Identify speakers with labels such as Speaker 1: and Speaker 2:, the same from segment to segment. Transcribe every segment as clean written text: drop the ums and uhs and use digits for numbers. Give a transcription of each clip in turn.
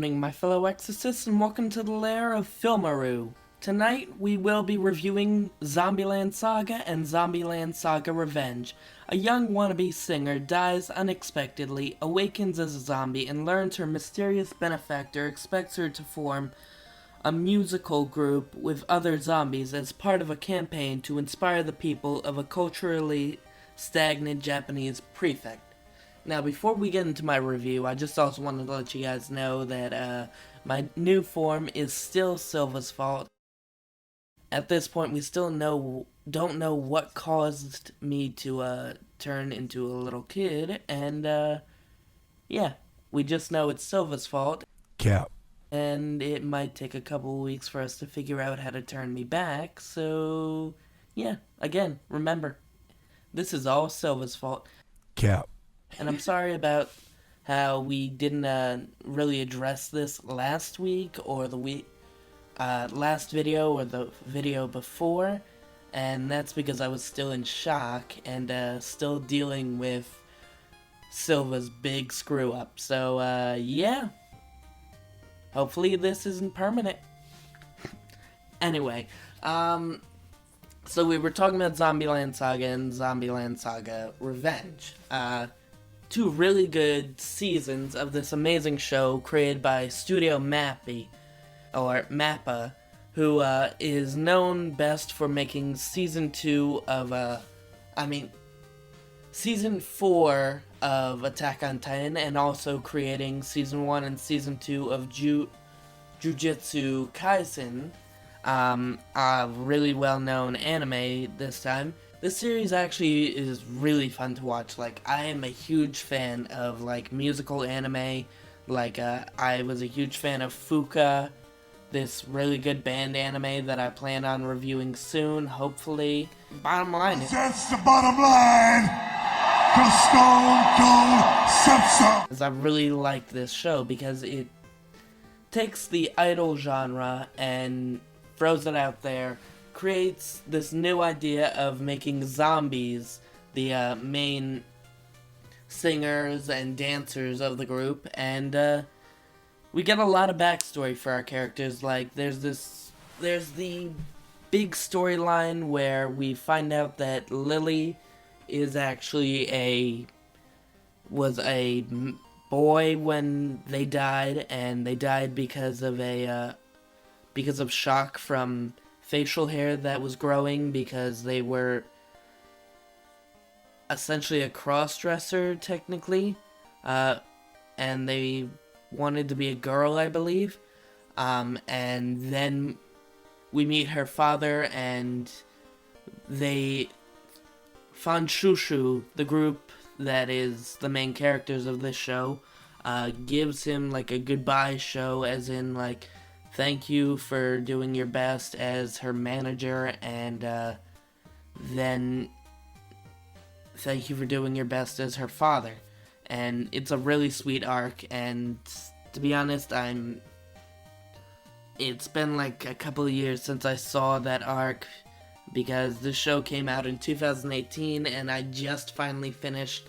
Speaker 1: evening, my fellow exorcists, and welcome to the lair of Filmaru. Tonight, we will be reviewing Zombieland Saga and Zombieland Saga Revenge. A young wannabe singer dies unexpectedly, awakens as a zombie, and learns her mysterious benefactor expects her to form a musical group with other zombies as part of a campaign to inspire the people of a culturally stagnant Japanese prefect. Now, before we get into my review, I just also wanted to let you guys know that my new form is still Silva's fault. At this point, we still don't know what caused me to turn into a little kid, and yeah, we just know it's Silva's fault.
Speaker 2: Cap.
Speaker 1: And it might take a couple weeks for us to figure out how to turn me back, so yeah, again, remember, this is all Silva's fault.
Speaker 2: Cap.
Speaker 1: And I'm sorry about how we didn't really address this last week or the last video or the video before, and that's because I was still in shock and still dealing with Silva's big screw up. So yeah, hopefully this isn't permanent. Anyway, so we were talking about Zombieland Saga and Zombieland Saga Revenge. Two really good seasons of this amazing show created by Studio Mappa, who is known best for making season 4 of Attack on Titan, and also creating season 1 and season 2 of Jujutsu Kaisen, a really well-known anime this time. This series actually is really fun to watch. Like, I am a huge fan of, like, musical anime. Like, I was a huge fan of Fuka, this really good band anime that I plan on reviewing soon, hopefully. Bottom line is...
Speaker 2: That's the bottom line! The Stone Cold Simpson!
Speaker 1: I really like this show because it takes the idol genre and throws it out there, creates this new idea of making zombies the main singers and dancers of the group, and we get a lot of backstory for our characters. Like, there's the big storyline where we find out that Lily is actually was a boy when they died, and they died because of shock from facial hair that was growing because they were essentially a cross-dresser, technically, and they wanted to be a girl, I believe, and then we meet her father, and Fanshushu, the group that is the main characters of this show, gives him, like, a goodbye show, as in, like, thank you for doing your best as her manager, and then thank you for doing your best as her father. And it's a really sweet arc, and to be honest, it's been like a couple of years since I saw that arc, because this show came out in 2018, and I just finally finished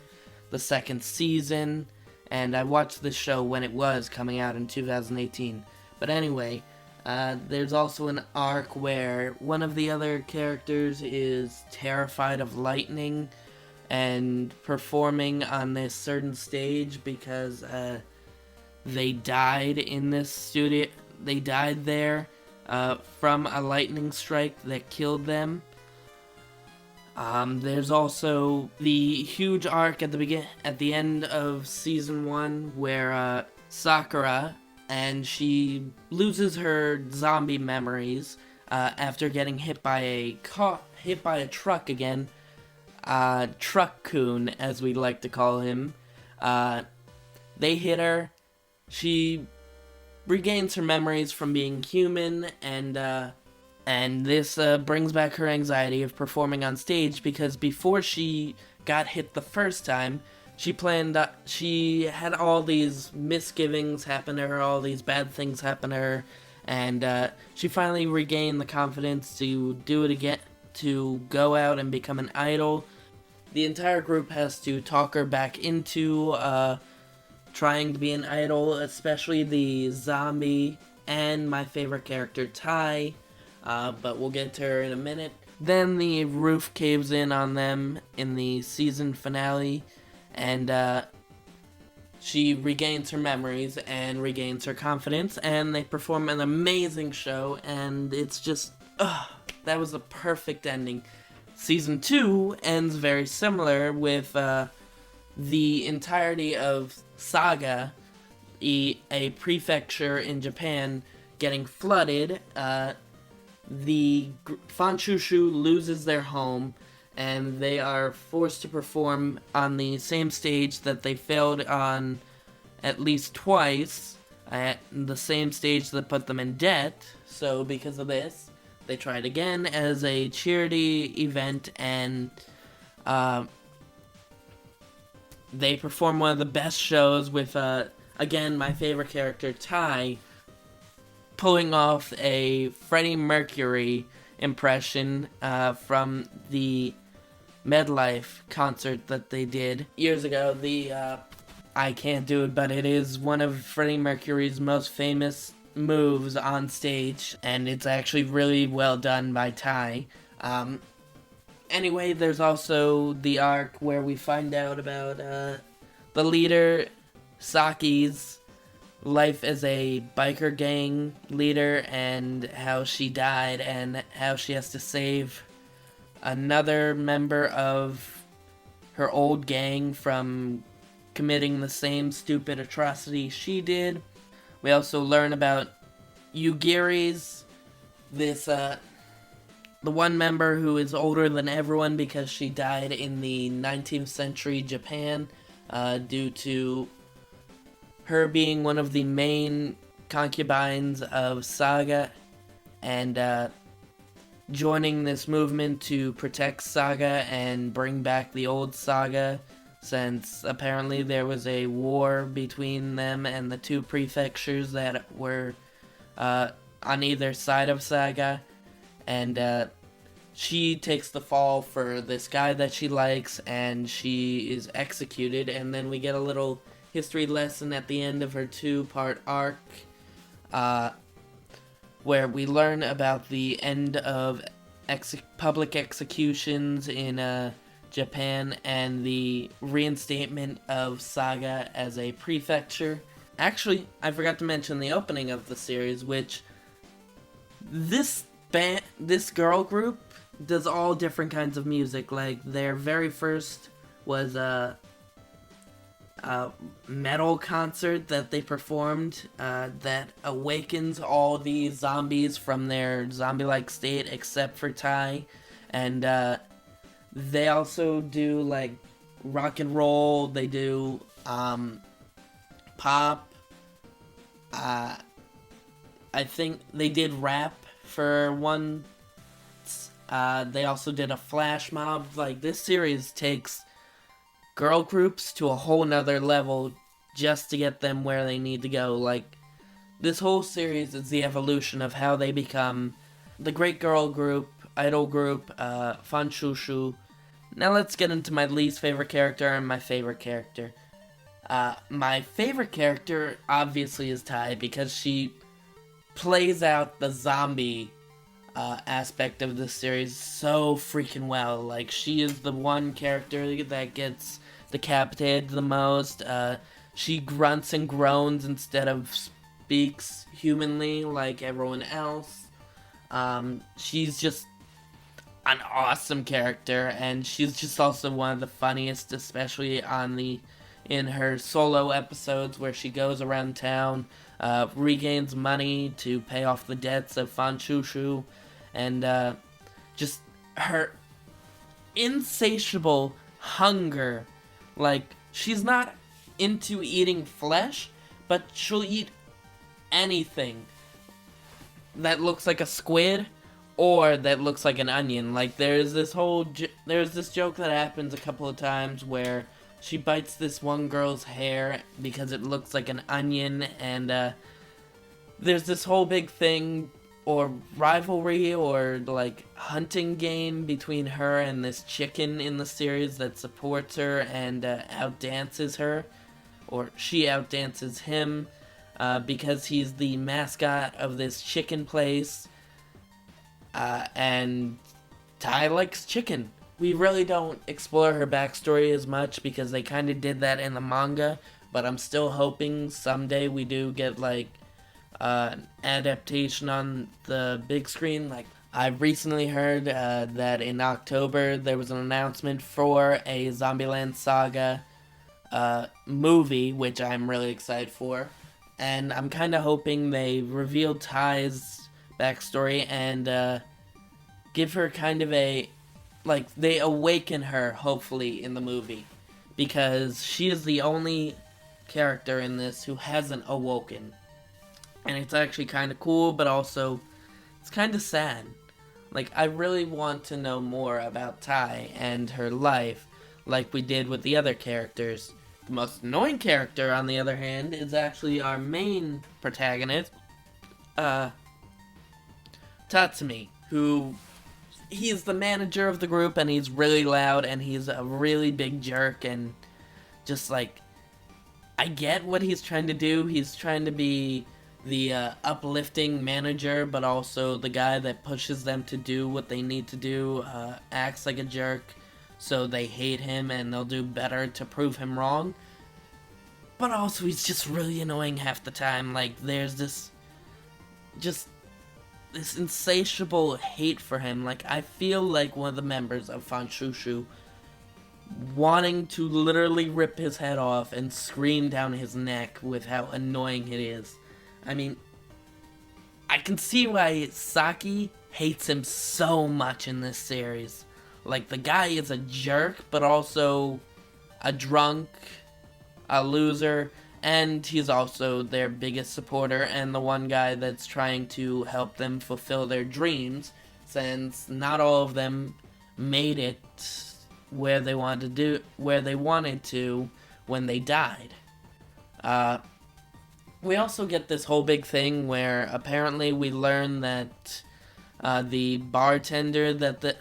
Speaker 1: the second season, and I watched this show when it was coming out in 2018. But anyway, there's also an arc where one of the other characters is terrified of lightning and performing on this certain stage because they died in this studio. They died there from a lightning strike that killed them. There's also the huge arc at the end of season 1 where Sakura, and she loses her zombie memories after getting hit by a truck again. Truck-kun, as we like to call him. They hit her. She regains her memories from being human, and this brings back her anxiety of performing on stage, because before she got hit the first time, she had all these misgivings happen to her, all these bad things happen to her, and she finally regained the confidence to do it again, to go out and become an idol. The entire group has to talk her back into trying to be an idol, especially the zombie and my favorite character, Tai, but we'll get to her in a minute. Then the roof caves in on them in the season finale, and she regains her memories and regains her confidence, and they perform an amazing show, and it's just, that was a perfect ending. Season 2 ends very similar with the entirety of Saga, a prefecture in Japan, getting flooded. The Fanshushu loses their home, and they are forced to perform on the same stage that they failed on at least twice, at the same stage that put them in debt. So because of this, they tried again as a charity event, and they performed one of the best shows with, again, my favorite character, Tai, pulling off a Freddie Mercury impression from the MedLife concert that they did years ago. I can't do it, but it is one of Freddie Mercury's most famous moves on stage, and it's actually really well done by Tai. Anyway, there's also the arc where we find out about the leader, Saki's life as a biker gang leader, and how she died, and how she has to save another member of her old gang from committing the same stupid atrocity she did. We also learn about Yugiri's, the one member who is older than everyone because she died in the 19th century Japan, due to her being one of the main concubines of Saga, and joining this movement to protect Saga and bring back the old Saga, since apparently there was a war between them and the two prefectures that were on either side of Saga, and she takes the fall for this guy that she likes, and she is executed, and then we get a little history lesson at the end of her 2-part arc, where we learn about the end of public executions in Japan, and the reinstatement of Saga as a prefecture. Actually, I forgot to mention the opening of the series, which this girl group does all different kinds of music. Like, their very first was a metal concert that they performed that awakens all the zombies from their zombie-like state except for Tai, and they also do like rock and roll, they do pop, I think they did rap for one. They also did a flash mob. Like, this series takes girl groups to a whole nother level just to get them where they need to go. Like, this whole series is the evolution of how they become the great girl group, idol group, Fanshushu. Now let's get into my least favorite character and my favorite character. My favorite character obviously is Tai, because she plays out the zombie aspect of this series so freaking well. Like, she is the one character that gets decapitated the most. She grunts and groans instead of speaks humanly like everyone else. She's just an awesome character, and she's just also one of the funniest, especially in her solo episodes where she goes around town, regains money to pay off the debts of Fanshushu, and just her insatiable hunger. Like, she's not into eating flesh, but she'll eat anything that looks like a squid or that looks like an onion. Like, there's this joke that happens a couple of times where she bites this one girl's hair because it looks like an onion, and there's this whole big thing or rivalry or like hunting game between her and this chicken in the series that supports her and outdances her, or she outdances him because he's the mascot of this chicken place, and Tai likes chicken. We really don't explore her backstory as much because they kind of did that in the manga, but I'm still hoping someday we do get like an adaptation on the big screen. Like, I've recently heard that in October there was an announcement for a Zombieland Saga movie, which I'm really excited for, and I'm kind of hoping they reveal Tai's backstory and give her kind of a, like, they awaken her, hopefully, in the movie, because she is the only character in this who hasn't awoken, and it's actually kind of cool, but also it's kind of sad. Like, I really want to know more about Tai and her life, like we did with the other characters. The most annoying character, on the other hand, is actually our main protagonist, Tatsumi, who, he's the manager of the group, and he's really loud, and he's a really big jerk, and just, like, I get what he's trying to do. He's trying to be the uplifting manager, but also the guy that pushes them to do what they need to do, acts like a jerk, so they hate him and they'll do better to prove him wrong. But also he's just really annoying half the time. Like, there's this insatiable hate for him. Like, I feel like one of the members of Fanshushu wanting to literally rip his head off and scream down his neck with how annoying it is. I mean, I can see why Saki hates him so much in this series. Like, the guy is a jerk, but also a drunk, a loser, and he's also their biggest supporter and the one guy that's trying to help them fulfill their dreams, since not all of them made it where they wanted to when they died. We also get this whole big thing where apparently we learn that the bartender that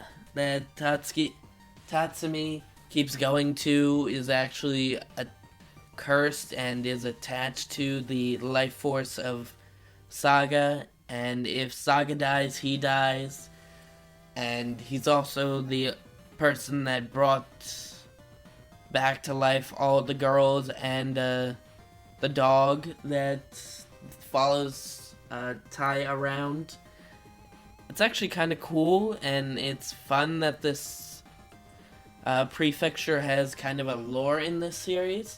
Speaker 1: Tatsumi keeps going to is actually cursed and is attached to the life force of Saga, and if Saga dies, he dies, and he's also the person that brought back to life all the girls and the dog that follows Tai around. It's actually kind of cool, and it's fun that this prefecture has kind of a lore in this series.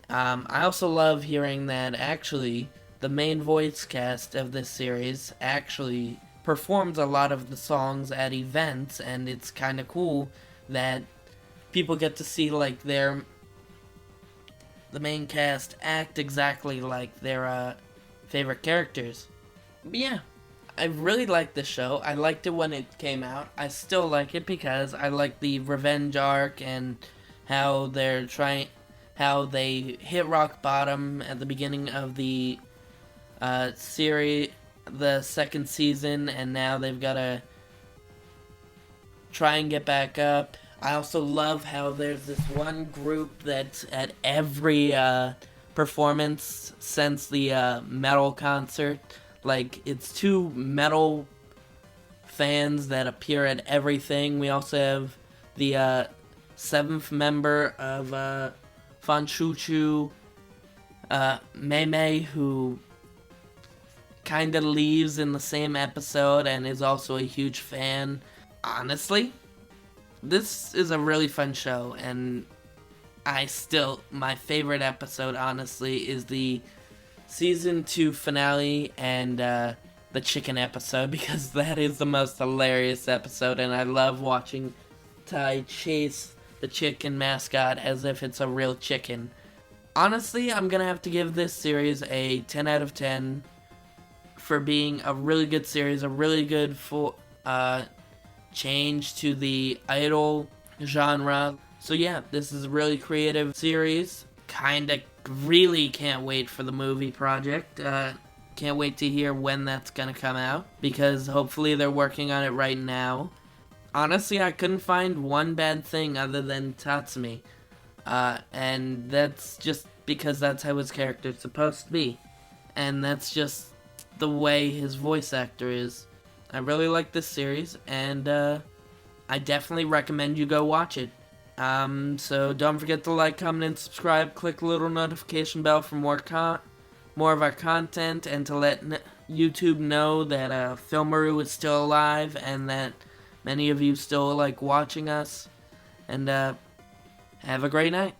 Speaker 1: I also love hearing that actually the main voice cast of this series actually performs a lot of the songs at events, and it's kind of cool that people get to see like the main cast act exactly like their favorite characters. But yeah, I really like this show. I liked it when it came out. I still like it because I like the revenge arc and how they hit rock bottom at the beginning of the series, the second season, and now they've got to try and get back up. I also love how there's this one group that's at every performance since the metal concert. Like, it's two metal fans that appear at everything. We also have the seventh member of Fanshuchu, Mei, who kind of leaves in the same episode and is also a huge fan. Honestly, this is a really fun show, and my favorite episode, honestly, is the Season 2 finale and the chicken episode, because that is the most hilarious episode, and I love watching Tai chase the chicken mascot as if it's a real chicken. Honestly, I'm gonna have to give this series a 10 out of 10 for being a really good series, a really good change to the idol genre. So yeah, this is a really creative series. Kinda really can't wait for the movie project. Can't wait to hear when that's gonna come out, because hopefully they're working on it right now. Honestly, I couldn't find one bad thing other than Tatsumi. And that's just because that's how his character's supposed to be. And that's just the way his voice actor is. I really like this series, and I definitely recommend you go watch it. So don't forget to like, comment, and subscribe. Click the little notification bell for more of our content, and to let YouTube know that Filmaru is still alive, and that many of you still like watching us. And have a great night.